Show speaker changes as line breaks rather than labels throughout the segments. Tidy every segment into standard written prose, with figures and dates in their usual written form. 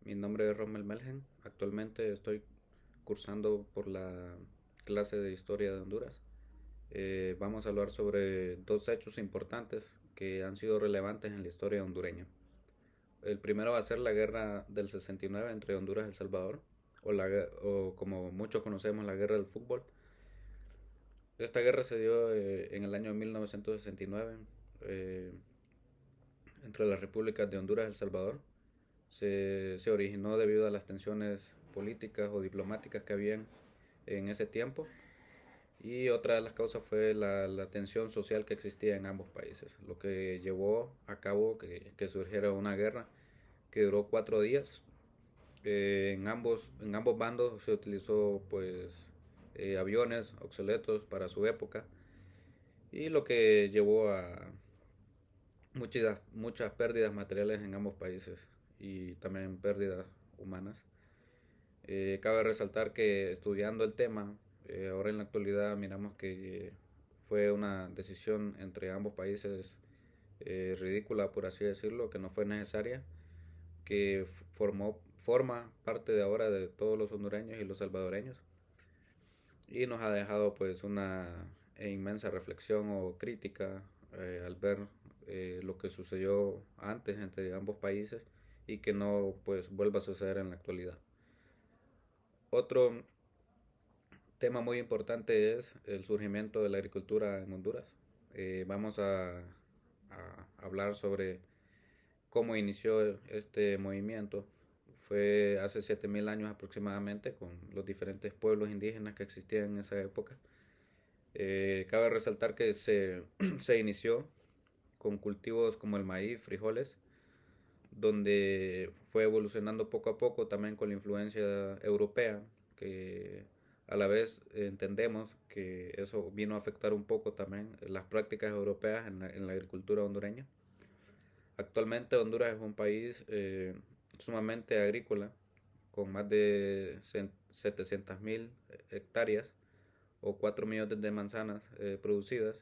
Mi nombre es Rommel Melgen. Actualmente estoy cursando por la clase de Historia de Honduras. Vamos a hablar sobre dos hechos importantes que han sido relevantes en la historia hondureña. El primero va a ser la guerra del 69 entre Honduras y El Salvador, o como muchos conocemos, la guerra del fútbol. Esta guerra se dio en el año 1969 eh, entre las repúblicas de Honduras y El Salvador. Se originó debido a las tensiones políticas o diplomáticas que habían en ese tiempo, y otra de las causas fue la tensión social que existía en ambos países, lo que llevó a cabo que surgiera una guerra que duró 4 días. En ambos bandos se utilizó pues aviones obsoletos para su época, y lo que llevó a muchas pérdidas materiales en ambos países y también pérdidas humanas. Cabe resaltar que estudiando el tema, ahora en la actualidad miramos que fue una decisión entre ambos países ridícula, por así decirlo, que no fue necesaria, que forma parte de ahora de todos los hondureños y los salvadoreños, y nos ha dejado pues una inmensa reflexión o crítica al ver lo que sucedió antes entre ambos países y que no pues vuelva a suceder en la actualidad. Otro tema muy importante es el surgimiento de la agricultura en Honduras. Vamos a hablar sobre cómo inició este movimiento. Fue hace 7000 años aproximadamente, con los diferentes pueblos indígenas que existían en esa época. Cabe resaltar que se inició con cultivos como el maíz, frijoles, donde fue evolucionando poco a poco también con la influencia europea, que a la vez entendemos que eso vino a afectar un poco también las prácticas europeas en la agricultura hondureña. Actualmente Honduras es un país sumamente agrícola, con más de 700.000 hectáreas o 4 millones de manzanas producidas,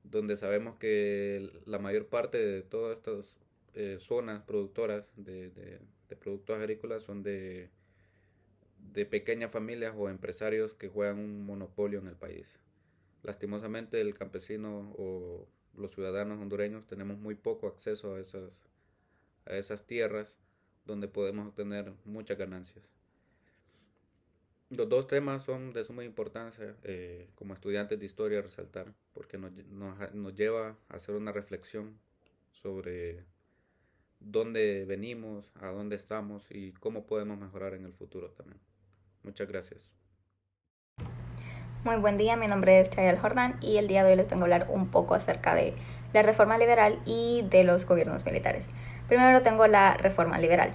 donde sabemos que la mayor parte de todas estas zonas productoras de productos agrícolas son de pequeñas familias o empresarios que juegan un monopolio en el país. Lastimosamente el campesino o los ciudadanos hondureños tenemos muy poco acceso a esas tierras donde podemos obtener muchas ganancias. Los dos temas son de suma importancia como estudiantes de historia resaltar, porque nos lleva a hacer una reflexión sobre dónde venimos, a dónde estamos y cómo podemos mejorar en el futuro también. Muchas gracias.
Muy buen día, mi nombre es Chayal Jordan y el día de hoy les vengo a hablar un poco acerca de la reforma liberal y de los gobiernos militares. Primero tengo la reforma liberal.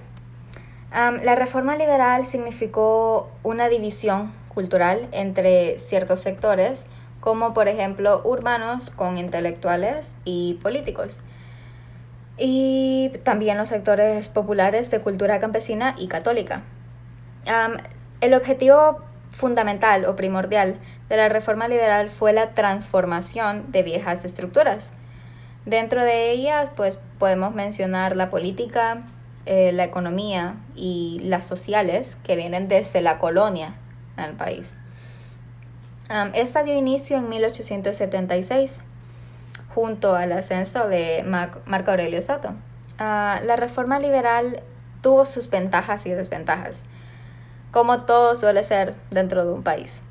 La reforma liberal significó una división cultural entre ciertos sectores, como por ejemplo urbanos con intelectuales y políticos, y también los sectores populares de cultura campesina y católica. El objetivo fundamental o primordial de la reforma liberal fue la transformación de viejas estructuras. Dentro de ellas, pues podemos mencionar la política, la economía y las sociales que vienen desde la colonia en el país. Esta dio inicio en 1876 junto al ascenso de Marco Aurelio Soto. La reforma liberal tuvo sus ventajas y desventajas, como todo suele ser dentro de un país.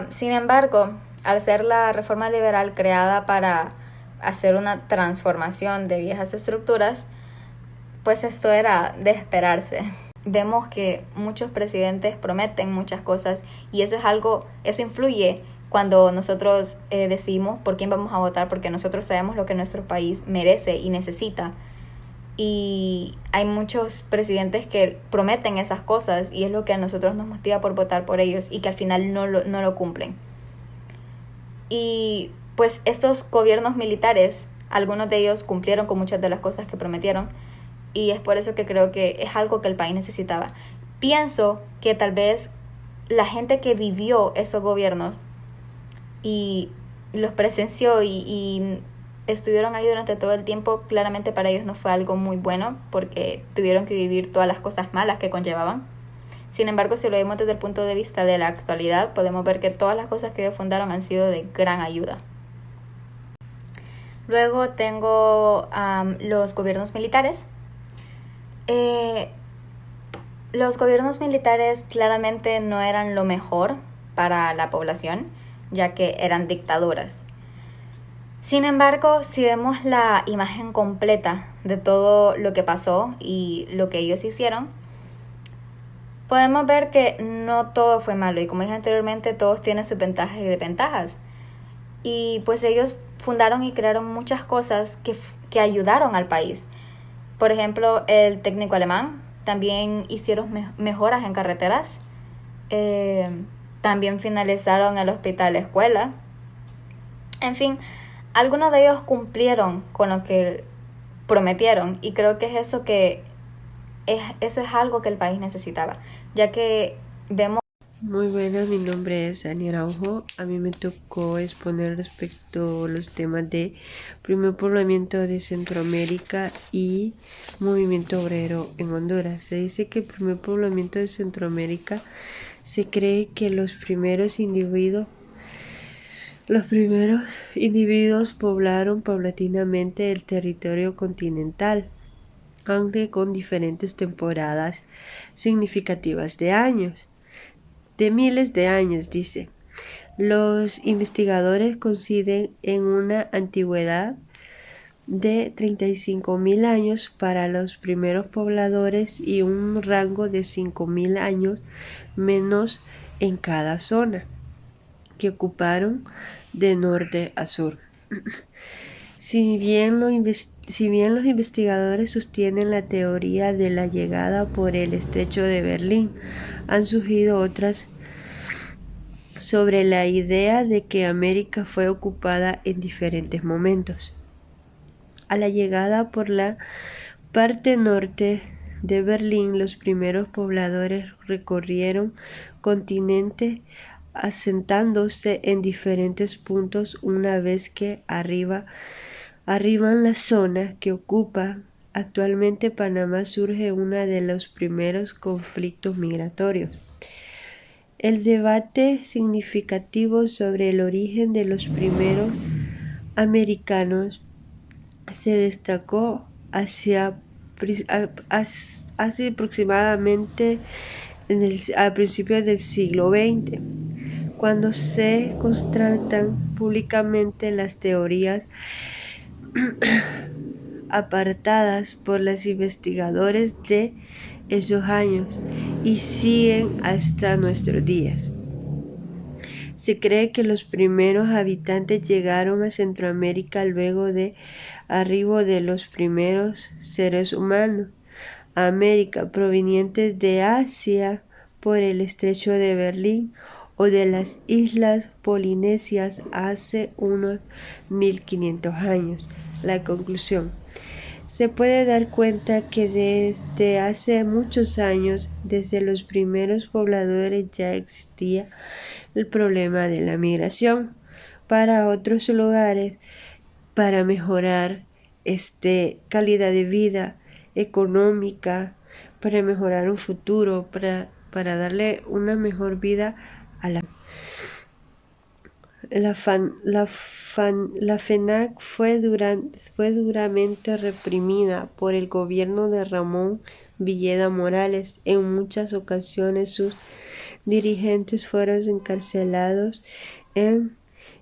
Sin embargo, al ser la reforma liberal creada para hacer una transformación de viejas estructuras, pues esto era de esperarse. Vemos que muchos presidentes prometen muchas cosas y eso influye cuando nosotros decidimos por quién vamos a votar, porque nosotros sabemos lo que nuestro país merece y necesita. Y hay muchos presidentes que prometen esas cosas y es lo que a nosotros nos motiva por votar por ellos y que al final no lo cumplen. Y pues estos gobiernos militares, algunos de ellos cumplieron con muchas de las cosas que prometieron, y es por eso que creo que es algo que el país necesitaba. Pienso que tal vez la gente que vivió esos gobiernos y los presenció y estuvieron ahí durante todo el tiempo, claramente para ellos no fue algo muy bueno porque tuvieron que vivir todas las cosas malas que conllevaban. Sin embargo, si lo vemos desde el punto de vista de la actualidad, podemos ver que todas las cosas que ellos fundaron han sido de gran ayuda. Luego tengo los gobiernos militares. Los gobiernos militares claramente no eran lo mejor para la población, ya que eran dictaduras. Sin embargo, si vemos la imagen completa de todo lo que pasó y lo que ellos hicieron, podemos ver que no todo fue malo. Y como dije anteriormente, todos tienen sus ventajas y desventajas. Y pues ellos fundaron y crearon muchas cosas que ayudaron al país. Por ejemplo, el técnico alemán, también hicieron mejoras en carreteras, también finalizaron el hospital escuela. En fin, algunos de ellos cumplieron con lo que prometieron y creo que eso es algo que el país necesitaba, ya que vemos.
Muy buenas, mi nombre es Dani Araujo. A mí me tocó exponer respecto a los temas de primer poblamiento de Centroamérica y movimiento obrero en Honduras. Se dice que el primer poblamiento de Centroamérica se cree que los primeros individuos poblaron paulatinamente el territorio continental, aunque con diferentes temporadas significativas de miles de años, dice. Los investigadores coinciden en una antigüedad de 35.000 años para los primeros pobladores y un rango de 5.000 años menos en cada zona que ocuparon de norte a sur. Si bien los investigadores sostienen la teoría de la llegada por el estrecho de Berlín, han surgido otras sobre la idea de que América fue ocupada en diferentes momentos. A la llegada por la parte norte de Berlín, los primeros pobladores recorrieron continente asentándose en diferentes puntos. Una vez que arriban la zona que ocupa actualmente Panamá, surge uno de los primeros conflictos migratorios. El debate significativo sobre el origen de los primeros americanos se destacó hacia aproximadamente a principios del siglo XX, cuando se contrastan públicamente las teorías apartadas por los investigadores de esos años y siguen hasta nuestros días. Se cree que los primeros habitantes llegaron a Centroamérica luego de arribo de los primeros seres humanos a América, provenientes de Asia por el estrecho de Berlín o de las islas polinesias hace unos 1500 años. La conclusión. Se puede dar cuenta que desde hace muchos años, desde los primeros pobladores, ya existía el problema de la migración para otros lugares para mejorar calidad de vida económica, para mejorar un futuro, para darle una mejor vida a la FENAC fue duramente reprimida por el gobierno de Ramón Villeda Morales. En muchas ocasiones sus dirigentes fueron encarcelados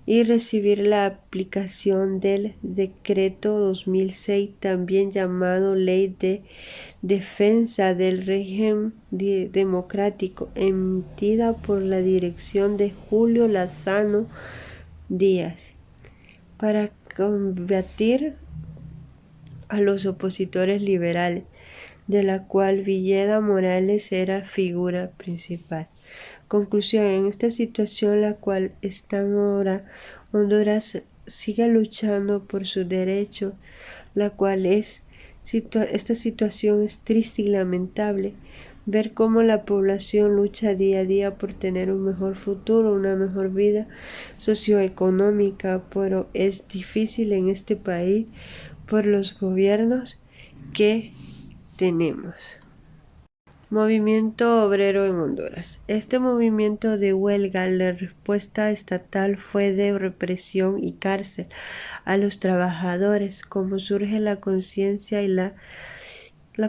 y recibir la aplicación del Decreto 2006, también llamado Ley de Defensa del Régimen Democrático, emitida por la dirección de Julio Lozano Díaz, para combatir a los opositores liberales, de la cual Villeda Morales era figura principal. Conclusión: en esta situación la cual está ahora, Honduras sigue luchando por sus derechos, esta situación es triste y lamentable, ver cómo la población lucha día a día por tener un mejor futuro, una mejor vida socioeconómica, pero es difícil en este país por los gobiernos que tenemos. Movimiento obrero en Honduras. Este movimiento de huelga, la respuesta estatal fue de represión y cárcel a los trabajadores, como surge la conciencia y la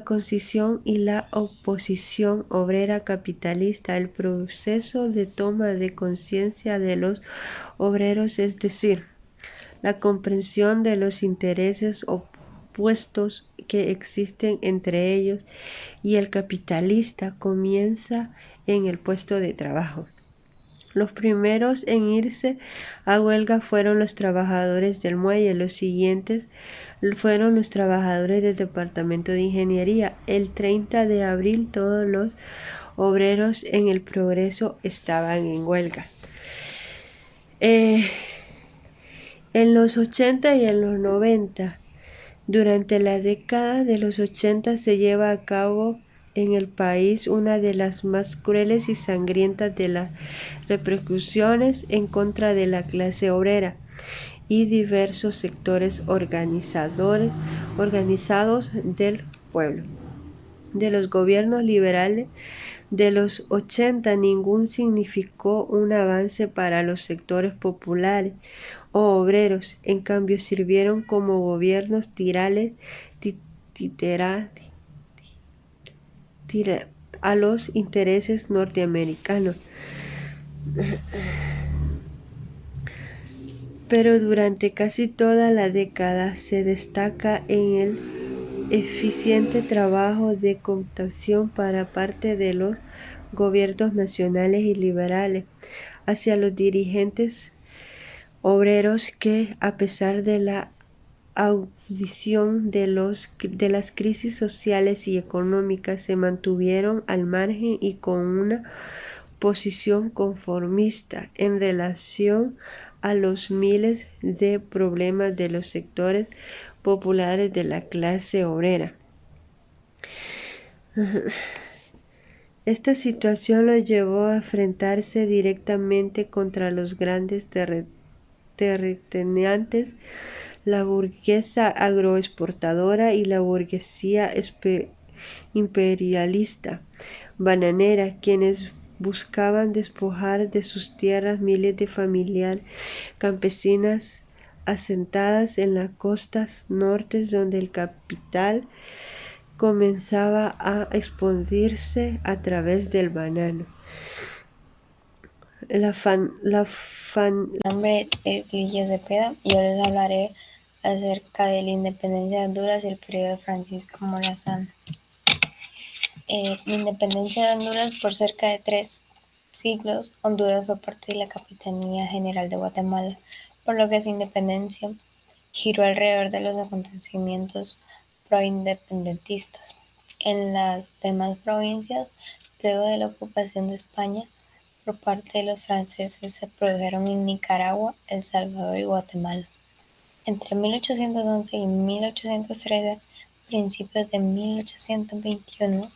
concisión y la oposición obrera capitalista, el proceso de toma de conciencia de los obreros, es decir, la comprensión de los intereses opuestos que existen entre ellos y el capitalista, comienza en el puesto de trabajo. Los primeros en irse a huelga fueron los trabajadores del muelle, los siguientes fueron los trabajadores del departamento de ingeniería. El 30 de abril todos los obreros en el Progreso estaban en huelga. En los 80 y en los 90, durante la década de los 80 se lleva a cabo en el país una de las más crueles y sangrientas de las repercusiones en contra de la clase obrera y diversos sectores organizados del pueblo. De los gobiernos liberales de los 80, ningún significó un avance para los sectores populares o obreros. En cambio, sirvieron como gobiernos a los intereses norteamericanos. Pero durante casi toda la década se destaca en el eficiente trabajo de cooptación para parte de los gobiernos nacionales y liberales hacia los dirigentes obreros que, a pesar de la audición de las crisis sociales y económicas, se mantuvieron al margen y con una posición conformista en relación a los miles de problemas de los sectores populares de la clase obrera. Esta situación lo llevó a enfrentarse directamente contra los grandes terratenientes, la burguesa agroexportadora y la burguesía imperialista bananera, quienes buscaban despojar de sus tierras miles de familias campesinas asentadas en las costas nortes, donde el capital comenzaba a expandirse a través del banano.
Mi nombre es Ligia Cepeda y yo les hablaré acerca de la independencia de Honduras y el periodo de Francisco Morazán. La independencia de Honduras, por cerca de 3 siglos, Honduras fue parte de la Capitanía General de Guatemala, por lo que su independencia giró alrededor de los acontecimientos proindependentistas. En las demás provincias, luego de la ocupación de España por parte de los franceses, se produjeron en Nicaragua, El Salvador y Guatemala. Entre 1811 y 1813, principios de 1821,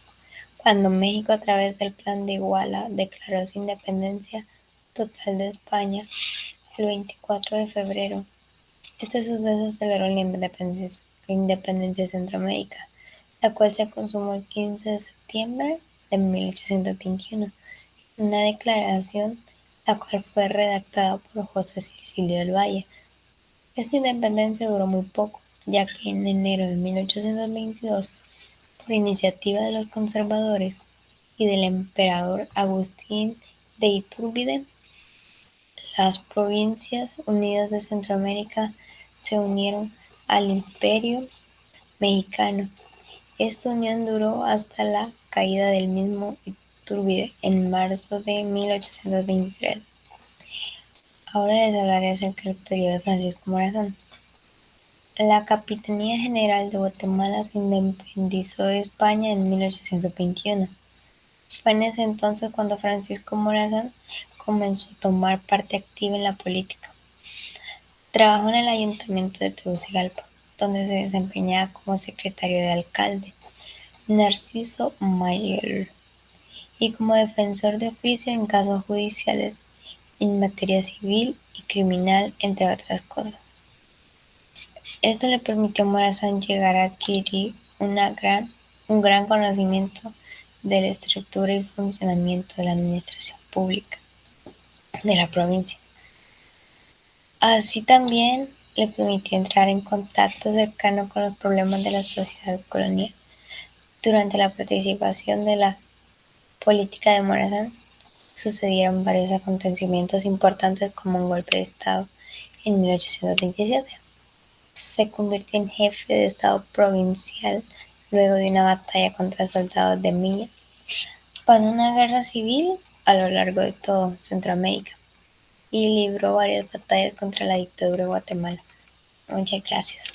cuando México, a través del Plan de Iguala, declaró su independencia total de España el 24 de febrero. Este suceso aceleró la independencia de Centroamérica, la cual se consumó el 15 de septiembre de 1821, una declaración la cual fue redactada por José Cecilio del Valle. Esta independencia duró muy poco, ya que en enero de 1822, por iniciativa de los conservadores y del emperador Agustín de Iturbide, las Provincias Unidas de Centroamérica se unieron al Imperio Mexicano. Esta unión duró hasta la caída del mismo Iturbide en marzo de 1823. Ahora les hablaré acerca del periodo de Francisco Morazán. La Capitanía General de Guatemala se independizó de España en 1821. Fue en ese entonces cuando Francisco Morazán comenzó a tomar parte activa en la política. Trabajó en el ayuntamiento de Tegucigalpa, donde se desempeñaba como secretario de alcalde, Narciso Mayer.
y como defensor de oficio en casos judiciales en materia civil y criminal, entre otras cosas. Esto le permitió a Morazán llegar a adquirir un gran conocimiento de la estructura y funcionamiento de la administración pública de la provincia. Así también le permitió entrar en contacto cercano con los problemas de la sociedad colonial. Durante la participación de la política de Morazán sucedieron varios acontecimientos importantes como un golpe de Estado en 1827. Se convirtió en jefe de Estado provincial luego de una batalla contra soldados de Milla. Pasó una guerra civil a lo largo de todo Centroamérica y libró varias batallas contra la dictadura de Guatemala. Muchas gracias.